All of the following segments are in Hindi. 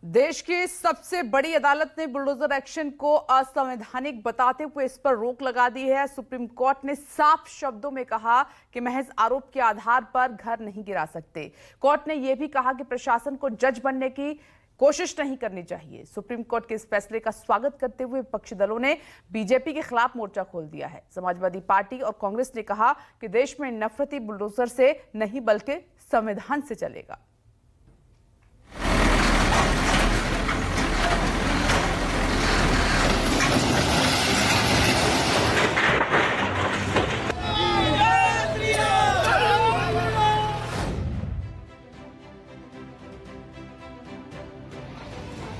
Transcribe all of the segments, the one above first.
देश की सबसे बड़ी अदालत ने बुलडोजर एक्शन को असंवैधानिक बताते हुए इस पर रोक लगा दी है। सुप्रीम कोर्ट ने साफ शब्दों में कहा कि महज आरोप के आधार पर घर नहीं गिरा सकते। कोर्ट ने यह भी कहा कि प्रशासन को जज बनने की कोशिश नहीं करनी चाहिए। सुप्रीम कोर्ट के इस फैसले का स्वागत करते हुए विपक्षी दलों ने बीजेपी के खिलाफ मोर्चा खोल दिया है। समाजवादी पार्टी और कांग्रेस ने कहा कि देश में नफरती बुलडोजर से नहीं बल्कि संविधान से चलेगा।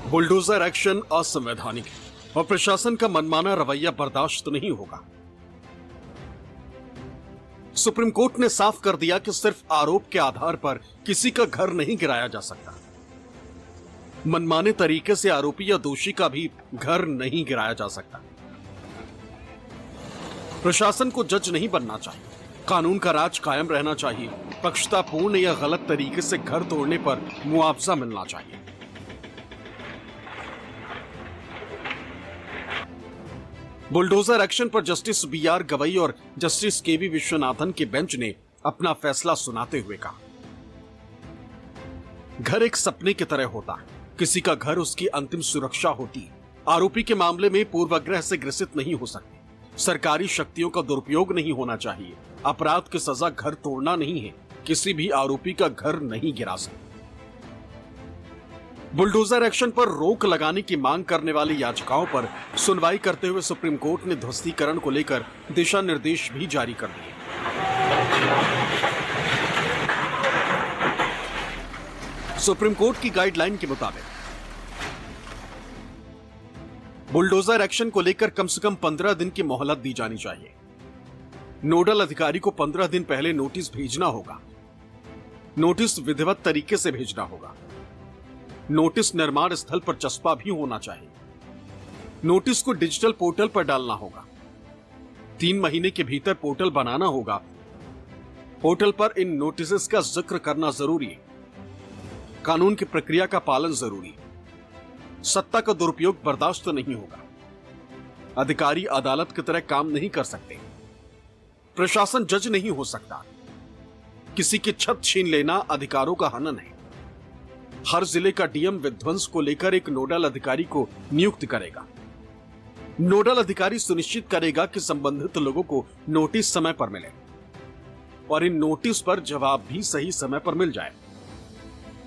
बुलडोजर एक्शन असंवैधानिक है और प्रशासन का मनमाना रवैया बर्दाश्त नहीं होगा। सुप्रीम कोर्ट ने साफ कर दिया कि सिर्फ आरोप के आधार पर किसी का घर नहीं गिराया जा सकता। मनमाने तरीके से आरोपी या दोषी का भी घर नहीं गिराया जा सकता। प्रशासन को जज नहीं बनना चाहिए, कानून का राज कायम रहना चाहिए। पक्षतापूर्ण या गलत तरीके से घर तोड़ने पर मुआवजा मिलना चाहिए। बुलडोजर एक्शन पर जस्टिस बी.आर. गवई और जस्टिस के.वी. विश्वनाथन के बेंच ने अपना फैसला सुनाते हुए कहा, घर एक सपने की तरह होता है। किसी का घर उसकी अंतिम सुरक्षा होती है। आरोपी के मामले में पूर्वाग्रह से ग्रसित नहीं हो सकते। सरकारी शक्तियों का दुरुपयोग नहीं होना चाहिए। अपराध की सजा घर तोड़ना नहीं है। किसी भी आरोपी का घर नहीं गिरा सकते। बुलडोजर एक्शन पर रोक लगाने की मांग करने वाली याचिकाओं पर सुनवाई करते हुए सुप्रीम कोर्ट ने ध्वस्तीकरण को लेकर दिशा निर्देश भी जारी कर दिए। सुप्रीम कोर्ट की गाइडलाइन के मुताबिक बुलडोजर एक्शन को लेकर कम से कम 15 दिन की मोहलत दी जानी चाहिए। नोडल अधिकारी को 15 दिन पहले नोटिस भेजना होगा। नोटिस विधिवत तरीके से भेजना होगा। नोटिस निर्माण स्थल पर चस्पा भी होना चाहिए। नोटिस को डिजिटल पोर्टल पर डालना होगा। 3 महीने के भीतर पोर्टल बनाना होगा। पोर्टल पर इन नोटिस का जिक्र करना जरूरी है। कानून की प्रक्रिया का पालन जरूरी है। सत्ता का दुरुपयोग बर्दाश्त नहीं होगा। अधिकारी अदालत की तरह काम नहीं कर सकते। प्रशासन जज नहीं हो सकता। किसी की छत छीन लेना अधिकारों का हनन है। हर जिले का डीएम विध्वंस को लेकर एक नोडल अधिकारी को नियुक्त करेगा। नोडल अधिकारी सुनिश्चित करेगा कि संबंधित लोगों को नोटिस समय पर मिले और इन नोटिस पर जवाब भी सही समय पर मिल जाए।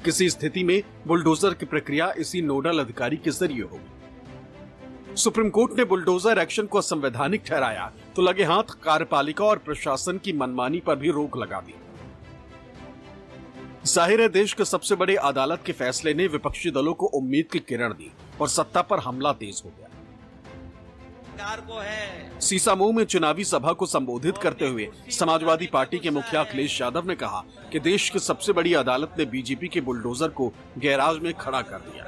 किसी स्थिति में बुलडोजर की प्रक्रिया इसी नोडल अधिकारी के जरिए होगी। सुप्रीम कोर्ट ने बुलडोजर एक्शन को असंवैधानिक ठहराया तो लगे हाथ कार्यपालिका और प्रशासन की मनमानी पर भी रोक लगा दी। जाहिर है, देश के सबसे बड़े अदालत के फैसले ने विपक्षी दलों को उम्मीद की किरण दी और सत्ता पर हमला तेज हो गया। सीसामऊ में चुनावी सभा को संबोधित करते हुए समाजवादी पार्टी के मुखिया अखिलेश यादव ने कहा कि देश की सबसे बड़ी अदालत ने बीजेपी के बुलडोजर को गैराज में खड़ा कर दिया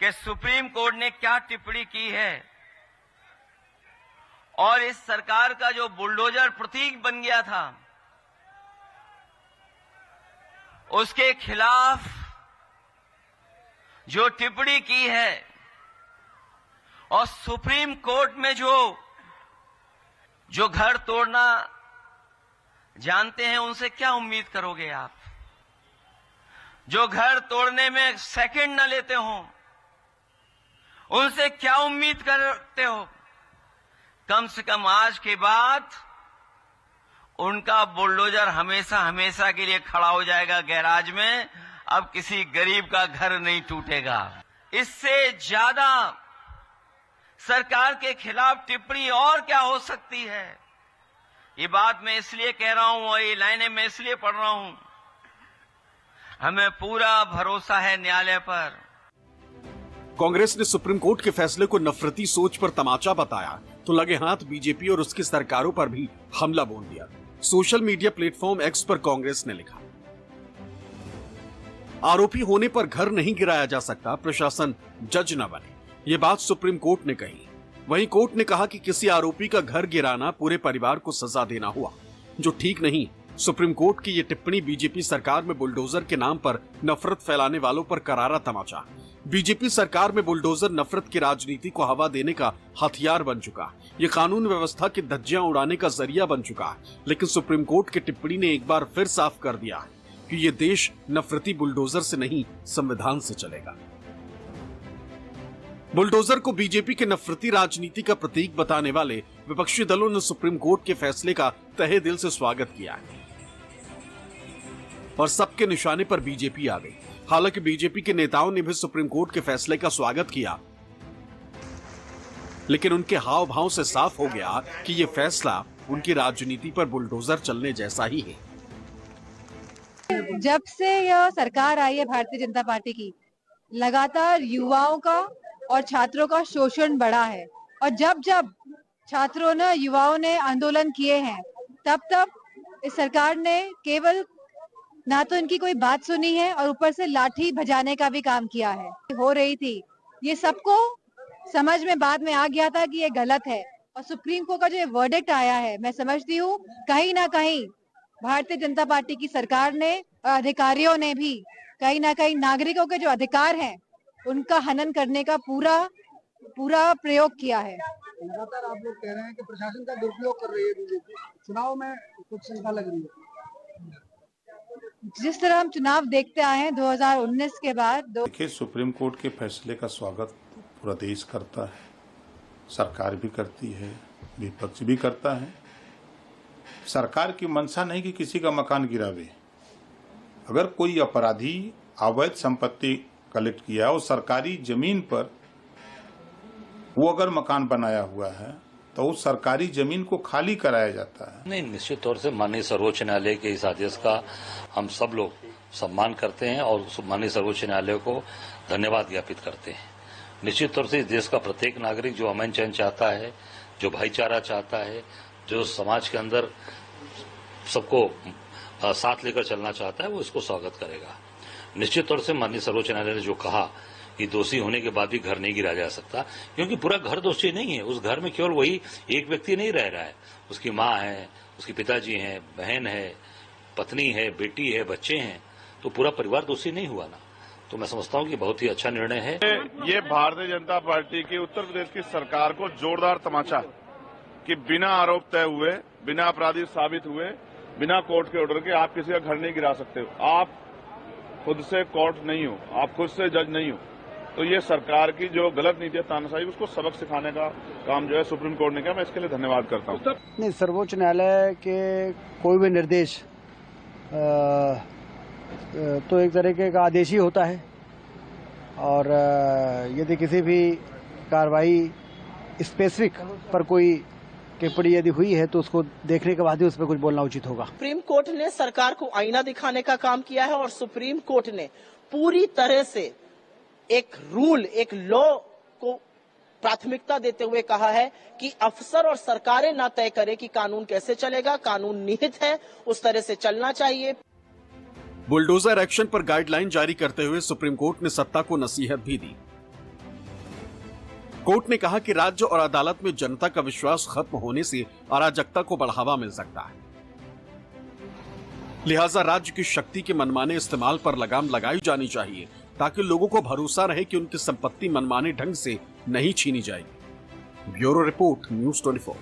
कि सुप्रीम कोर्ट ने क्या टिप्पणी की है और इस सरकार का जो बुलडोजर प्रतीक बन गया था उसके खिलाफ जो टिप्पणी की है और सुप्रीम कोर्ट में जो घर तोड़ना जानते हैं उनसे क्या उम्मीद करोगे आप? जो घर तोड़ने में सेकंड न लेते हो उनसे क्या उम्मीद करते हो? कम से कम आज के बाद उनका बुलडोजर हमेशा हमेशा के लिए खड़ा हो जाएगा गैराज में। अब किसी गरीब का घर नहीं टूटेगा। इससे ज्यादा सरकार के खिलाफ टिप्पणी और क्या हो सकती है? ये बात मैं इसलिए कह रहा हूं और ये लाइनें मैं इसलिए पढ़ रहा हूं, हमें पूरा भरोसा है न्यायालय पर। कांग्रेस ने सुप्रीम कोर्ट के फैसले को नफरती सोच पर तमाचा बताया तो लगे हाथ बीजेपी और उसकी सरकारों पर भी हमला बोल दिया। सोशल मीडिया प्लेटफॉर्म एक्स पर कांग्रेस ने लिखा, आरोपी होने पर घर नहीं गिराया जा सकता, प्रशासन जज न बने। ये बात सुप्रीम कोर्ट ने कही। वहीं कोर्ट ने कहा कि किसी आरोपी का घर गिराना पूरे परिवार को सजा देना हुआ, जो ठीक नहीं। सुप्रीम कोर्ट की ये टिप्पणी बीजेपी सरकार में बुलडोजर के नाम पर नफरत फैलाने वालों पर करारा तमाचा। बीजेपी सरकार में बुलडोजर नफरत की राजनीति को हवा देने का हथियार बन चुका। ये कानून व्यवस्था की धज्जियां उड़ाने का जरिया बन चुका। लेकिन सुप्रीम कोर्ट की टिप्पणी ने एक बार फिर साफ कर दिया कि ये देश नफरती बुलडोजर से नहीं, संविधान से चलेगा। बुलडोजर को बीजेपी के नफरती राजनीति का प्रतीक बताने वाले विपक्षी दलों ने सुप्रीम कोर्ट के फैसले का तहे दिल से स्वागत किया है और सबके निशाने पर बीजेपी आ गई। हालांकि बीजेपी के नेताओं ने भी सुप्रीम कोर्ट के फैसले का स्वागत किया, लेकिन उनके हाव भाव से साफ हो गया कि यह फैसला उनकी राजनीति पर बुलडोजर चलने जैसा ही है। जब से यह सरकार आई है भारतीय जनता पार्टी की, लगातार युवाओं का और छात्रों का शोषण बढ़ा है और जब जब छात्रों ने, युवाओं ने आंदोलन किए हैं, तब तब इस सरकार ने केवल ना तो इनकी कोई बात सुनी है और ऊपर से लाठी बजाने का भी काम किया है। हो रही थी, ये सबको समझ में बाद में आ गया था कि ये गलत है और सुप्रीम कोर्ट का जो वर्डिक्ट आया है, मैं समझती हूँ कहीं ना कहीं भारतीय जनता पार्टी की सरकार ने और अधिकारियों ने भी कहीं ना कहीं नागरिकों के जो अधिकार हैं उनका हनन करने का पूरा प्रयोग किया है। लगातार आप लोग कह रहे हैं कि प्रशासन का दुरुपयोग कर रही है बीजेपी, चुनाव में कुछ शंका लग रही है। जिस तरह हम चुनाव देखते आए हैं 2019 के बाद देखिए, सुप्रीम कोर्ट के फैसले का स्वागत पूरा देश करता है, सरकार भी करती है, विपक्ष भी करता है। सरकार की मंशा नहीं कि किसी का मकान गिरावे। अगर कोई अपराधी अवैध संपत्ति कलेक्ट किया और सरकारी जमीन पर वो अगर मकान बनाया हुआ है तो उस सरकारी जमीन को खाली कराया जाता है। नहीं, निश्चित तौर से माननीय सर्वोच्च न्यायालय के इस आदेश का हम सब लोग सम्मान करते हैं और माननीय सर्वोच्च न्यायालय को धन्यवाद ज्ञापित करते हैं। निश्चित तौर से इस देश का प्रत्येक नागरिक जो अमन चैन चाहता है, जो भाईचारा चाहता है, जो समाज के अंदर सबको साथ लेकर चलना चाहता है, वो इसको स्वागत करेगा। निश्चित तौर से माननीय सर्वोच्च न्यायालय ने जो कहा कि दोषी होने के बाद भी घर नहीं गिरा जा सकता, क्योंकि पूरा घर दोषी नहीं है। उस घर में केवल वही एक व्यक्ति नहीं रह रहा है, उसकी माँ है, उसके पिताजी हैं, बहन है, पत्नी है, बेटी है, बच्चे हैं, तो पूरा परिवार दोषी नहीं हुआ ना। तो मैं समझता हूँ कि बहुत ही अच्छा निर्णय है। ये भारतीय जनता पार्टी की उत्तर प्रदेश की सरकार को जोरदार तमाचा कि बिना आरोप तय हुए, बिना अपराधी साबित हुए, बिना कोर्ट के ऑर्डर के आप किसी का घर नहीं गिरा सकते हो। आप खुद से कोर्ट नहीं हो, आप खुद से जज नहीं हो। तो ये सरकार की जो गलत नीति है, तानाशाही, उसको सबक सिखाने का काम जो है सुप्रीम कोर्ट ने किया। मैं इसके लिए धन्यवाद करता हूँ। नहीं, सर्वोच्च न्यायालय के कोई भी निर्देश तो एक तरीके का आदेश ही होता है और यदि किसी भी कार्रवाई स्पेसिफिक पर कोई टिप्पणी यदि हुई है तो उसको देखने के बाद ही उस पर कुछ बोलना उचित होगा। सुप्रीम कोर्ट ने सरकार को आईना दिखाने का काम किया है और सुप्रीम कोर्ट ने पूरी तरह से एक रूल, एक लॉ को प्राथमिकता देते हुए कहा है कि अफसर और सरकारें ना तय करें कि कानून कैसे चलेगा, कानून निहित है, उस तरह से चलना चाहिए। बुलडोजर एक्शन पर गाइडलाइन जारी करते हुए सुप्रीम कोर्ट ने सत्ता को नसीहत भी दी। कोर्ट ने कहा कि राज्य और अदालत में जनता का विश्वास खत्म होने से अराजकता को बढ़ावा मिल सकता है, लिहाजा राज्य की शक्ति के मनमाने इस्तेमाल पर लगाम लगाई जानी चाहिए ताकि लोगों को भरोसा रहे कि उनकी संपत्ति मनमाने ढंग से नहीं छीनी जाएगी। Bureau report, news 24।